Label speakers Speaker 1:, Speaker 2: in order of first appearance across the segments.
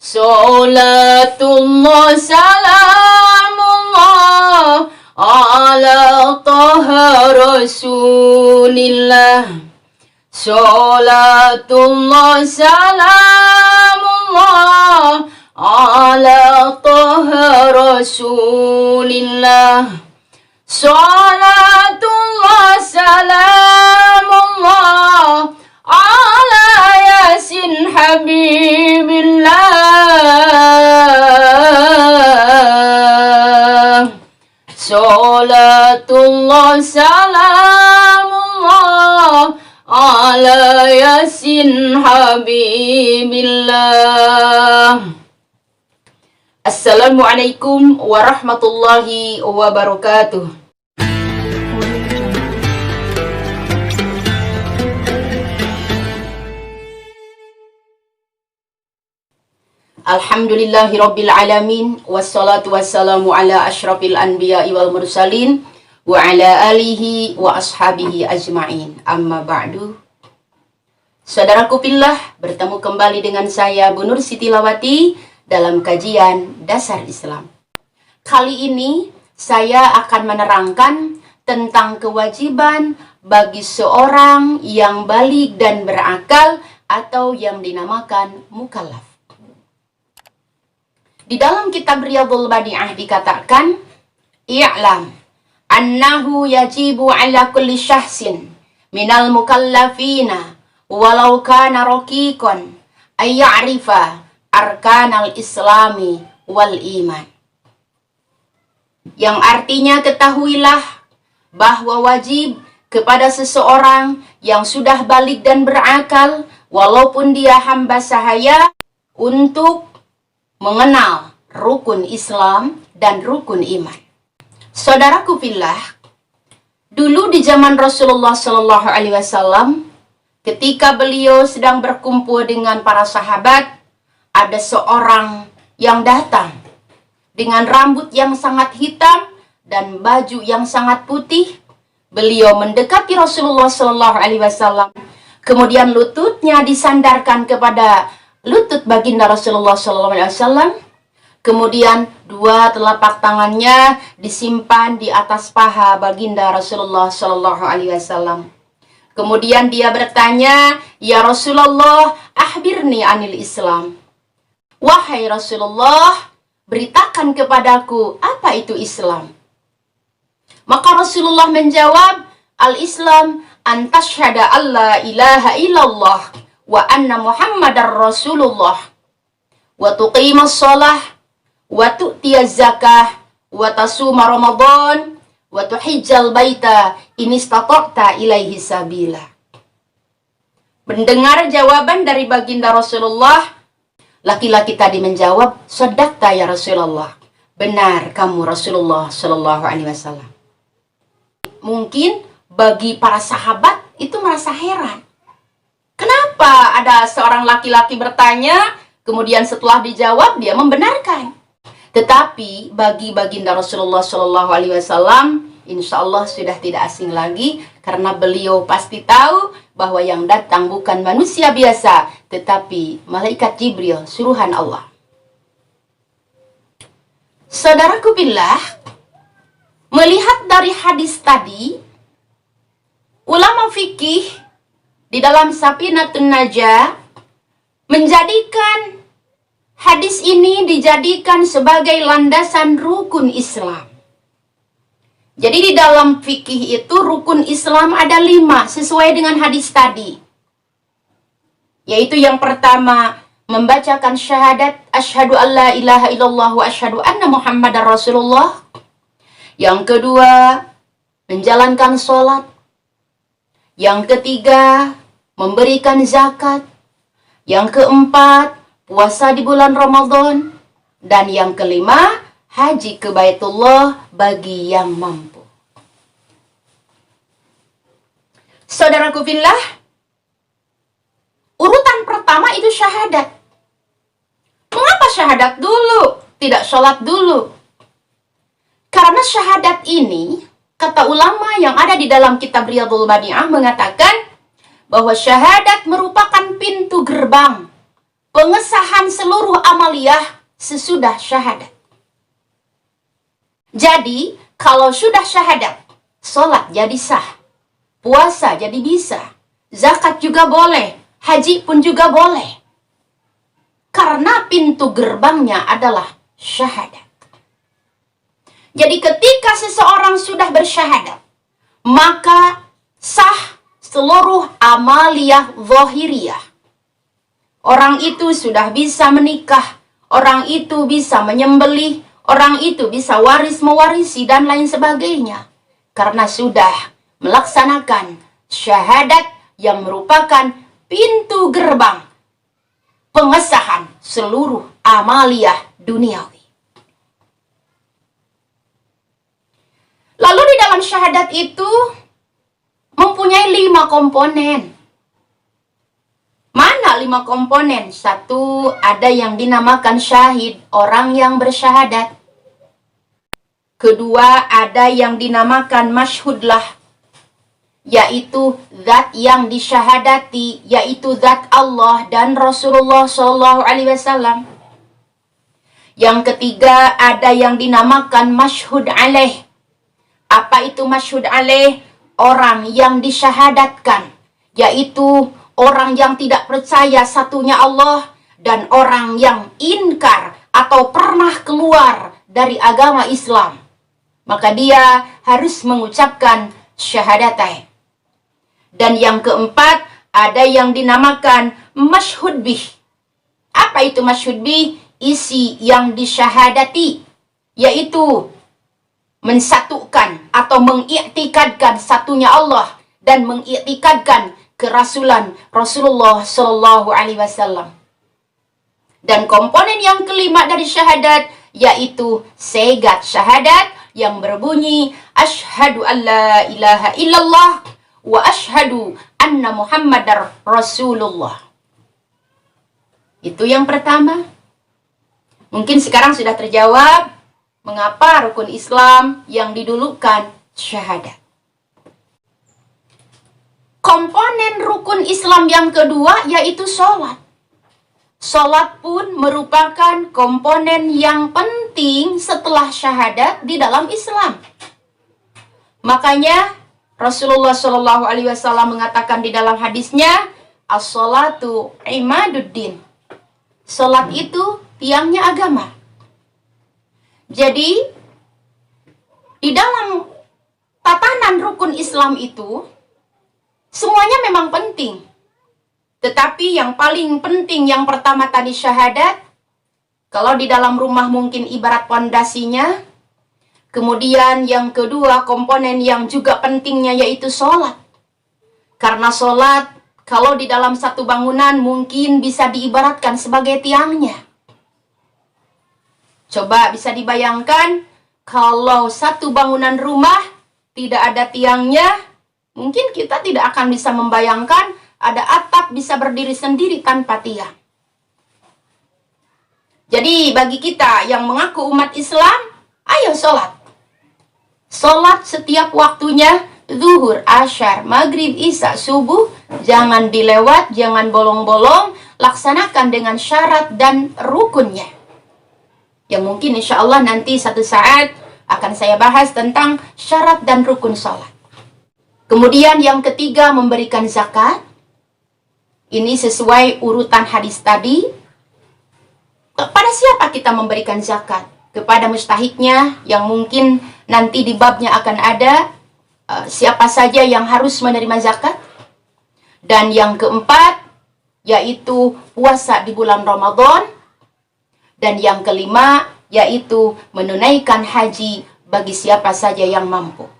Speaker 1: Salatullah salamullah ala taha rasulillah. Salatullah salamullah ala taha rasulillah. Salatullah salamullah ala yasin habibillah. Salatullah salamullah ala yasin habibillah. Assalamualaikum warahmatullahi wabarakatuh. Alhamdulillahirabbil alamin, wassalatu wassalamu ala asyrafil anbiya'i wal mursalin wa ala alihi wa ashabihi ajma'in. Amma ba'du. Saudaraku fillah, bertemu kembali dengan saya Bu Nur Siti Lawati dalam kajian Dasar Islam. Kali ini saya akan menerangkan tentang kewajiban bagi seorang yang baligh dan berakal atau yang dinamakan mukallaf. Di dalam kitab Riyadhul Badi'ah dikatakan, "I'lam annahu yajibu ala kulli syahsin minal mukallafina walau kana raqiqan ay ya'rifa arkanal islami wal iman." Yang artinya, ketahuilah bahwa wajib kepada seseorang yang sudah baligh dan berakal, walaupun dia hamba sahaya, untuk mengenal rukun Islam dan rukun iman. Saudaraku fillah, dulu di zaman Rasulullah Shallallahu Alaihi Wasallam, ketika beliau sedang berkumpul dengan para sahabat, ada seorang yang datang dengan rambut yang sangat hitam dan baju yang sangat putih. Beliau mendekati Rasulullah Shallallahu Alaihi Wasallam, kemudian lututnya disandarkan kepada lutut baginda Rasulullah SAW. Kemudian dua telapak tangannya disimpan di atas paha baginda Rasulullah SAW. Kemudian dia bertanya, "Ya Rasulullah, akhbirni anil Islam." Wahai Rasulullah, beritakan kepadaku apa itu Islam. Maka Rasulullah menjawab, "Al-Islam an tashhada alla ilaha illallah wa anna Muhammadar Rasulullah wa tuqimas shalah wa tu'tiyaz zakah wa tasuma Ramadan wa tuhijjal baita in istata'ta ilaihi sabila." Mendengar jawaban dari baginda Rasulullah, laki-laki tadi menjawab, "Shadaqta ya Rasulullah." Benar kamu Rasulullah sallallahu alaihi wasallam. Mungkin bagi para sahabat itu merasa heran. Kenapa ada seorang laki-laki bertanya, kemudian setelah dijawab dia membenarkan? Tetapi bagi baginda Rasulullah Shallallahu Alaihi Wasallam, insya Allah sudah tidak asing lagi, karena beliau pasti tahu bahwa yang datang bukan manusia biasa, tetapi malaikat Jibril, suruhan Allah. Saudaraku billah, melihat dari hadis tadi, ulama fikih di dalam Safinatun Najah menjadikan hadis ini dijadikan sebagai landasan rukun Islam. Jadi di dalam fikih itu rukun Islam ada 5 sesuai dengan hadis tadi. Yaitu yang pertama, membacakan syahadat asyhadu alla ilaha illallah wa asyhadu anna Muhammadar Rasulullah. Yang kedua, menjalankan sholat. Yang ketiga, memberikan zakat. Yang keempat, puasa di bulan Ramadan. Dan yang kelima, haji ke Baitullah bagi yang mampu. Saudaraku fillah, urutan pertama itu syahadat. Mengapa syahadat dulu, tidak sholat dulu? Karena syahadat ini, kata ulama yang ada di dalam kitab Riyadhul Badi'ah mengatakan bahwa syahadat merupakan pintu gerbang pengesahan seluruh amal amaliyah sesudah syahadat. Jadi, kalau sudah syahadat, sholat jadi sah, puasa jadi bisa, zakat juga boleh, haji pun juga boleh. Karena pintu gerbangnya adalah syahadat. Jadi ketika seseorang sudah bersyahadat, maka sah seluruh amaliyah zahiriyah. Orang itu sudah bisa menikah, orang itu bisa menyembelih, orang itu bisa mewarisi dan lain sebagainya. Karena sudah melaksanakan syahadat yang merupakan pintu gerbang pengesahan seluruh amaliyah duniawi. Lalu di dalam syahadat itu mempunyai 5 komponen. Mana 5 komponen? 1, ada yang dinamakan syahid, orang yang bersyahadat. Kedua, ada yang dinamakan masyhudlah, yaitu zat yang disyahadati, yaitu zat Allah dan Rasulullah SAW. Yang ketiga, ada yang dinamakan masyhud alaih. Apa itu masyhud alaih? Orang yang disyahadatkan, yaitu orang yang tidak percaya satunya Allah dan orang yang inkar atau pernah keluar dari agama Islam. Maka dia harus mengucapkan syahadatain. Dan yang keempat, ada yang dinamakan masyhud bih. Apa itu masyhud bih? Isi yang disyahadati, yaitu mensatukan atau mengiktikadkan satunya Allah dan mengiktikadkan kerasulan Rasulullah SAW. Dan komponen yang kelima dari syahadat yaitu segat syahadat yang berbunyi asyhadu an la ilaha illallah wa asyhadu anna Muhammadar Rasulullah. Itu yang pertama. Mungkin sekarang sudah terjawab mengapa rukun Islam yang didulukan syahadat. Komponen rukun Islam yang kedua yaitu sholat. Sholat pun merupakan komponen yang penting setelah syahadat di dalam Islam. Makanya Rasulullah SAW mengatakan di dalam hadisnya, as-sholatu imaduddin. Sholat itu tiangnya agama. Jadi, di dalam tatanan rukun Islam itu, semuanya memang penting. Tetapi yang paling penting yang pertama tadi syahadat. Kalau di dalam rumah mungkin ibarat pondasinya. Kemudian yang kedua komponen yang juga pentingnya yaitu sholat. Karena sholat kalau di dalam satu bangunan mungkin bisa diibaratkan sebagai tiangnya. Coba bisa dibayangkan kalau satu bangunan rumah tidak ada tiangnya, mungkin kita tidak akan bisa membayangkan ada atap bisa berdiri sendiri tanpa tiang. Jadi bagi kita yang mengaku umat Islam, ayo sholat. Sholat setiap waktunya, zuhur, asyar, maghrib, isya, subuh, jangan dilewat, jangan bolong-bolong, laksanakan dengan syarat dan rukunnya. Yang mungkin insya Allah nanti satu saat akan saya bahas tentang syarat dan rukun sholat. Kemudian yang ketiga memberikan zakat. Ini sesuai urutan hadis tadi. Kepada siapa kita memberikan zakat? Kepada mustahiknya yang mungkin nanti di babnya akan ada siapa saja yang harus menerima zakat. Dan yang keempat yaitu puasa di bulan Ramadan. Dan yang kelima, yaitu menunaikan haji bagi siapa saja yang mampu.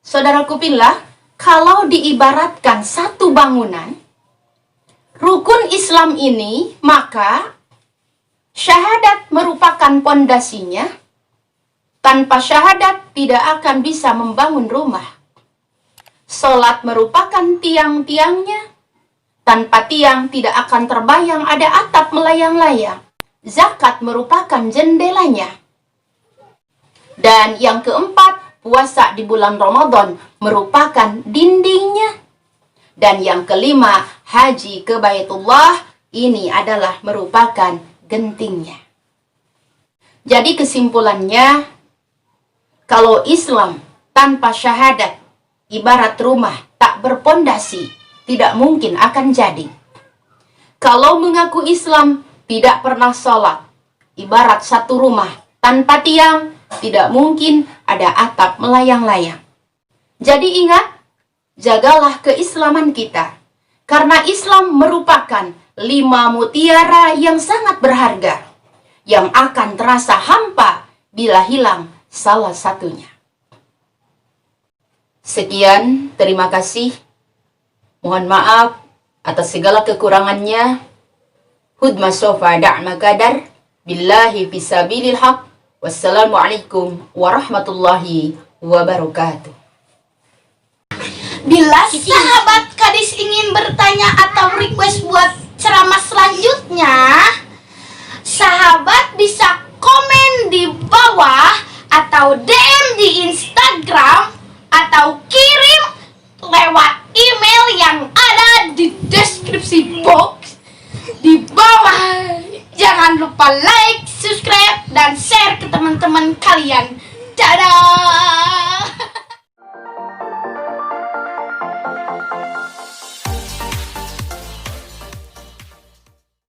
Speaker 1: Saudaraku pillah, kalau diibaratkan satu bangunan, rukun Islam ini, maka syahadat merupakan pondasinya. Tanpa syahadat tidak akan bisa membangun rumah. Salat merupakan tiang-tiangnya. Tanpa tiang tidak akan terbayang ada atap melayang-layang. Zakat merupakan jendelanya. Dan yang keempat, puasa di bulan Ramadan merupakan dindingnya. Dan yang kelima, haji ke Baitullah ini adalah merupakan gentingnya. Jadi kesimpulannya, kalau Islam tanpa syahadat ibarat rumah tak berpondasi, tidak mungkin akan jadi. Kalau mengaku Islam tidak pernah sholat, ibarat satu rumah tanpa tiang, tidak mungkin ada atap melayang-layang. Jadi ingat, jagalah keislaman kita, karena Islam merupakan 5 mutiara yang sangat berharga, yang akan terasa hampa bila hilang salah satunya. Sekian, terima kasih. Mohon maaf atas segala kekurangannya. Hudma sofa da'ma kadar. Billahi fisabilil haq. Wassalamualaikum warahmatullahi wabarakatuh.
Speaker 2: Bila sahabat Kadis ingin bertanya atau request buat ceramah selanjutnya, sahabat bisa komen di bawah atau DM di Instagram atau kirim lewat email yang ada di deskripsi box di bawah. Jangan lupa like, subscribe, dan share ke teman-teman kalian. Dadah!